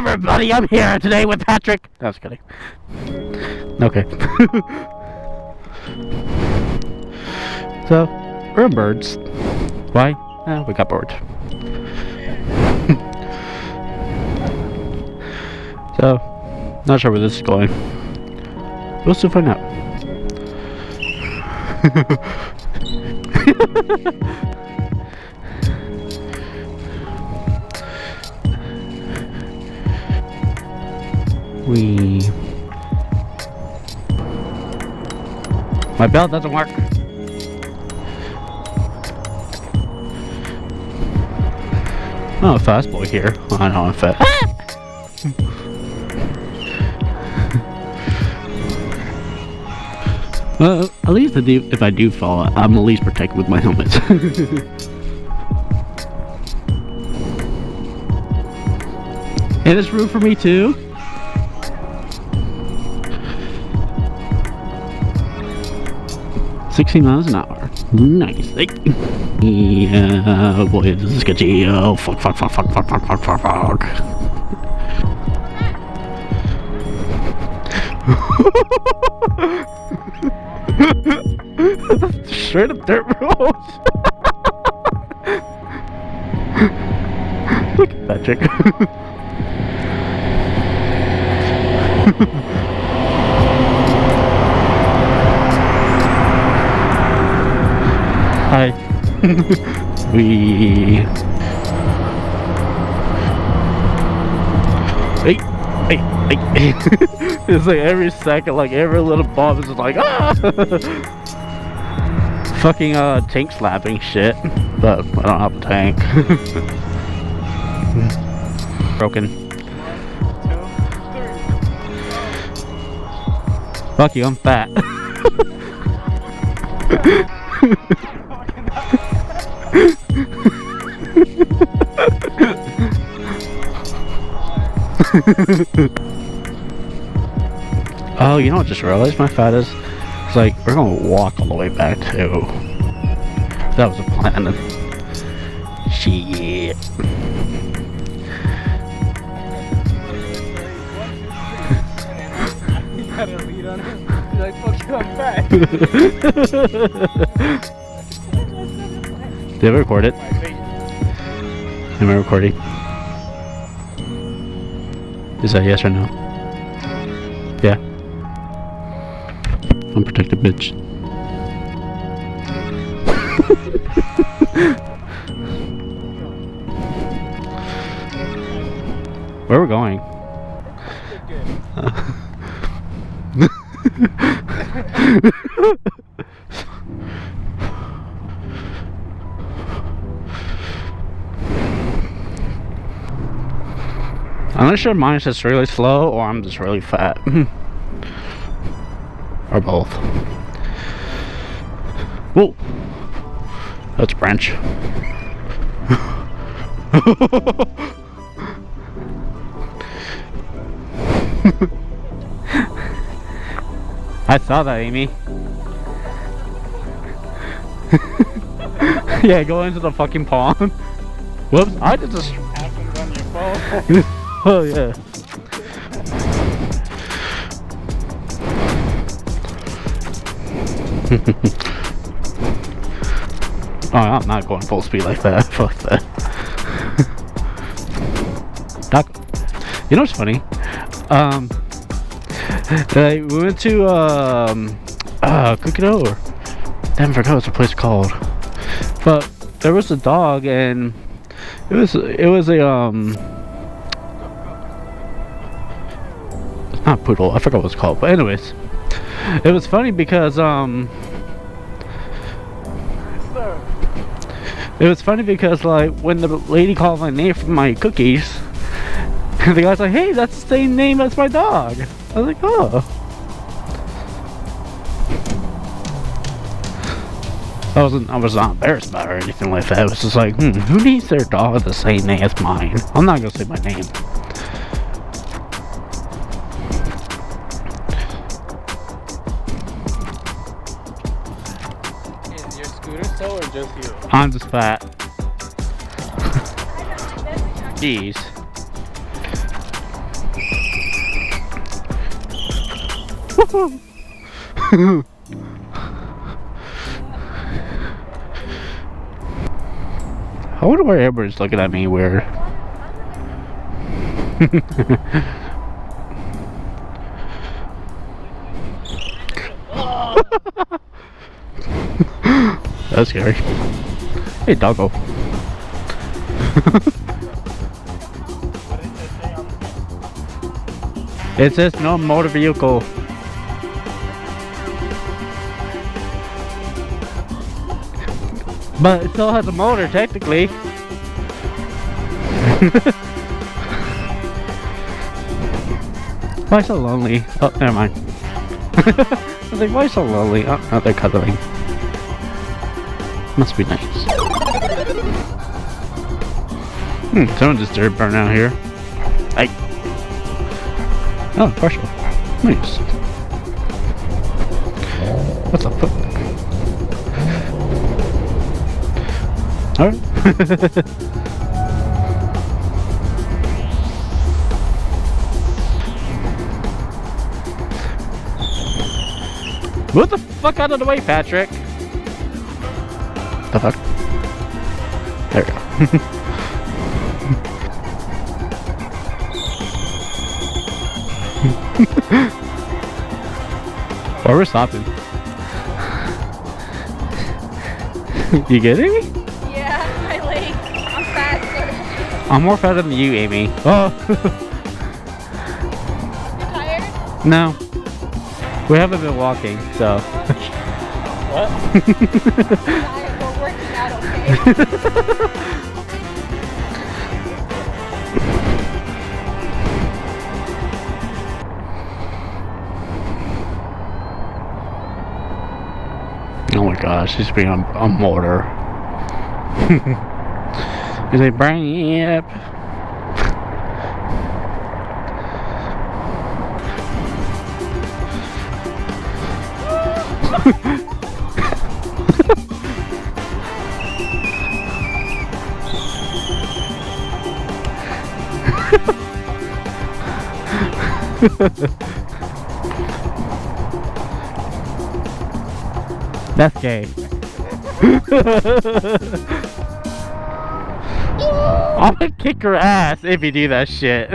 everybody, I'm here today with Patrick. I was kidding. Okay. So, we're birds. Why? We got bored. So, not sure where this is going. We'll soon find out. My belt doesn't work. Oh, fast boy here. Oh, I know I'm fast. Well, at least if I do fall, I'm at least protected with my helmet. And there's room for me too. $16 miles an hour. Nice. Yeah, boy, this is sketchy. Oh, fuck. Straight up dirt roads. Look at that chick. Hi. Hey. It's like every second, like every little bomb is just like, ah! Fucking tank slapping shit. But I don't have a tank. Broken. Fuck you, I'm fat. Oh, you know what I just realized? My fat is, it's like, we're gonna walk all the way back too. That was a plan. Shit. You gotta lead on him. He's like, fuck you, I'm fat. Did I record it? Am I recording? Is that yes or no? Yeah. Unprotected bitch. Where are we going? I'm not sure mine's just really slow or I'm just really fat. Or both. Whoa! That's a branch. I saw that, Amy. Yeah, go into the fucking pond. Whoops, I did just Happens on your phone. oh yeah. Oh, I'm not going full speed like that. Fuck that. Doc, you know what's funny? We went to Cookie Dough, or damn, I forgot what the place called. But there was a dog, and it was a not poodle, I forgot what it's called, but anyways, it was funny because like when the lady called my name for my cookies, the guy's like, hey, that's the same name as my dog. I was like, oh. I was not embarrassed about it or anything like that. It was just like, who needs their dog the same name as mine? I'm not gonna say my name. Is your scooter so or just you? I'm just fat. I wonder why everybody's looking at me weird. That's scary. Hey, doggo. It says no motor vehicle. But it still has a motor, technically. Why so lonely? Oh, never mind. I was like, why so lonely? Oh, no, they're cuddling. Must be nice. Someone just dirt burn out here. Hey. Oh, partial. Nice. What's up? Alright. Move the fuck out of the way, Patrick. The fuck? There we go. Why we're stopping? You getting me? Yeah, my leg. I'm faster. I'm more faster than you, Amy. Oh. You tired? No. We haven't been walking, so. What? Tired. We're working out, okay? Oh my gosh, he's being a mortar. He's like, bring it up. That's gay. I'm gonna kick her ass if you do that shit.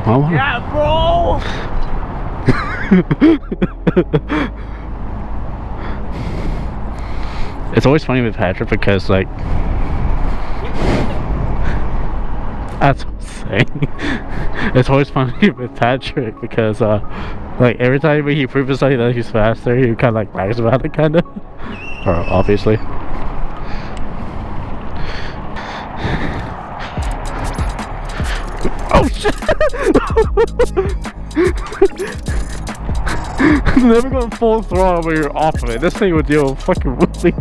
Oh, there. Yeah, bro! It's always funny with Patrick because, like, that's what I'm saying. It's always funny with Patrick because, like, every time he proves something that he's faster, he kind of like brags about it, kind of. Or obviously. Oh shit! Never going full throttle when you're off of it. This thing would do a fucking whoopsie.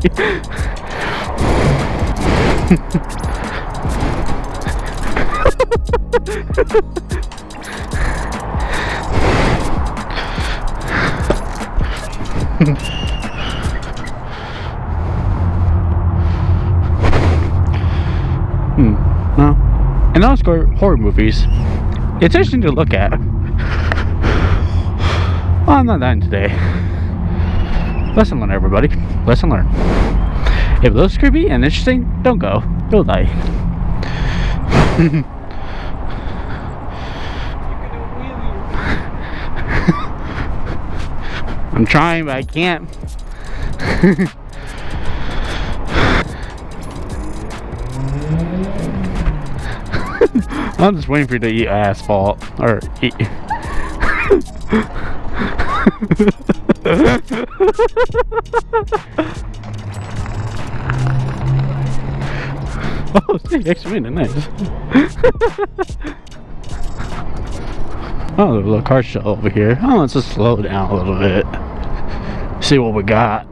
No. And those horror movies, it's interesting to look at. Well, I'm not dying today. Lesson learned, everybody. Lesson learned. If it looks creepy and interesting, don't go. You'll die. I'm trying, but I can't. I'm just waiting for you to eat asphalt. Or eat. Oh, see, extra minute, nice. Oh, there's a little car show over here. Oh, let's just slow down a little bit. See what we got.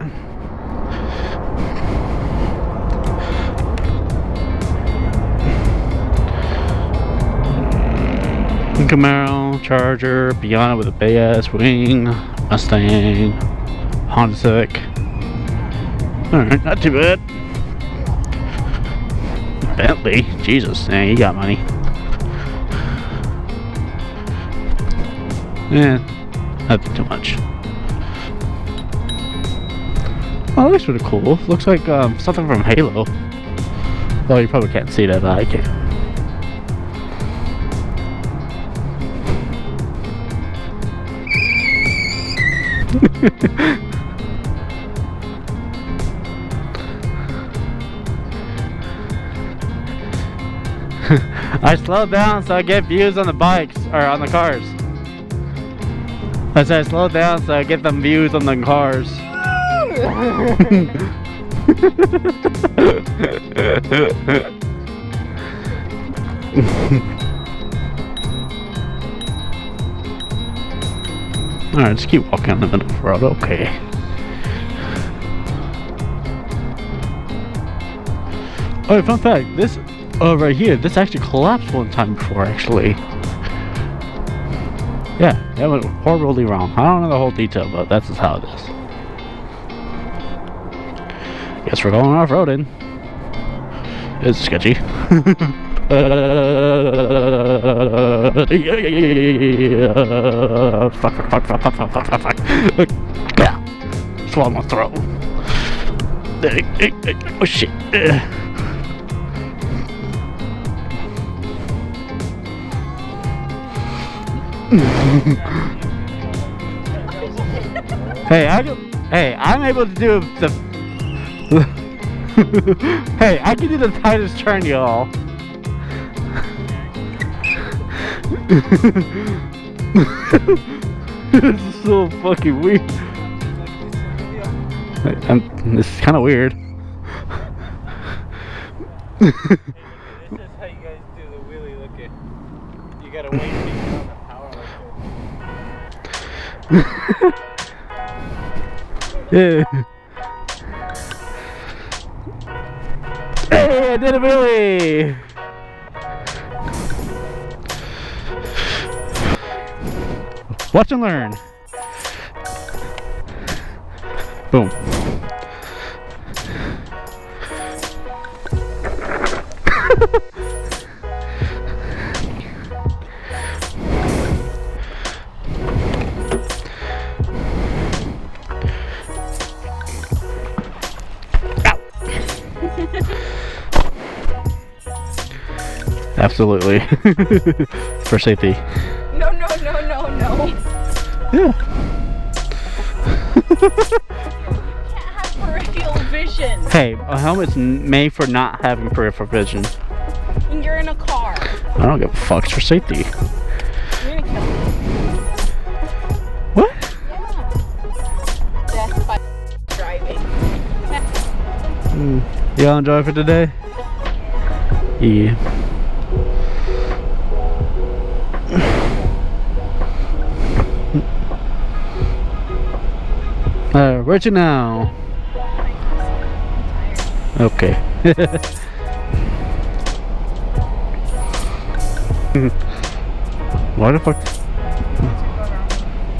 Camaro, Charger, Piana with a big ass wing, Mustang, Honda Civic. Alright, not too bad. Bentley, Jesus, man, you got money. Yeah, nothing too much. Oh, that looks really cool. Looks like something from Halo. Well, you probably can't see that, but I can. I slowed down so I get views on the bikes, or on the cars. I said I slowed down so I get them views on the cars. Alright, just keep walking on the middle of the road, okay. Oh, fun fact, this right here, this actually collapsed one time before, actually. Yeah, that went horribly wrong. I don't know the whole detail, but that's just how it is. Guess we're going off-roading. It's sketchy. Fuck. Swallow my throat. Oh shit. Hey, I'm able to do the hey, I can do the tightest turn, y'all. This is so fucking weird. This is kind of weird. This is how you guys do the wheelie looking. You gotta wait till you get on the power like this. Yeah. Hey, I did a wheelie! Watch and learn. Boom. Absolutely. For safety. No. Yeah. You can't have peripheral vision. Hey, a helmet's made for not having peripheral vision. And you're in a car. I don't give a fuck. It's for safety. You're gonna kill me. What? Yeah. Death by driving. You all enjoy for today? Yeah. Where'd you now? Okay. Why the fuck?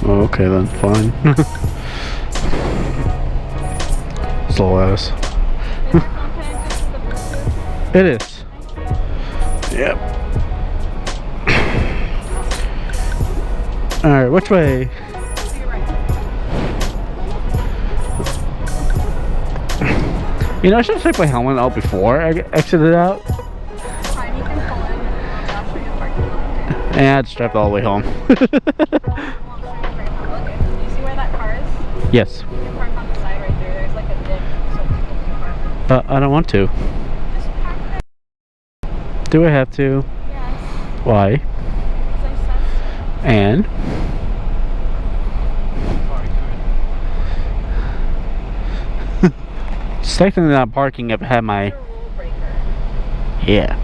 Oh, okay then, fine. Slow ass. It is. Yep. Alright, which way? You know, I should have taken my helmet out before I exited out. Fine, you can pull in and I'll show you the parking lot. And I just drive all the way home. You see where that car is? Yes. You can park on the side right there. There's like a dip so people can park. I don't want to. Just park there. Do I have to? Yes. Why? As I said. And? It's technically not parking if I had my... You're a rule breaker. Yeah.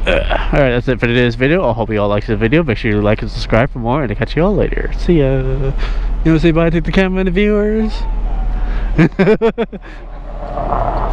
Alright, that's it for today's video. I hope you all liked the video. Make sure you like and subscribe for more, and I'll catch you all later. See ya. You want to say bye to the camera and the viewers?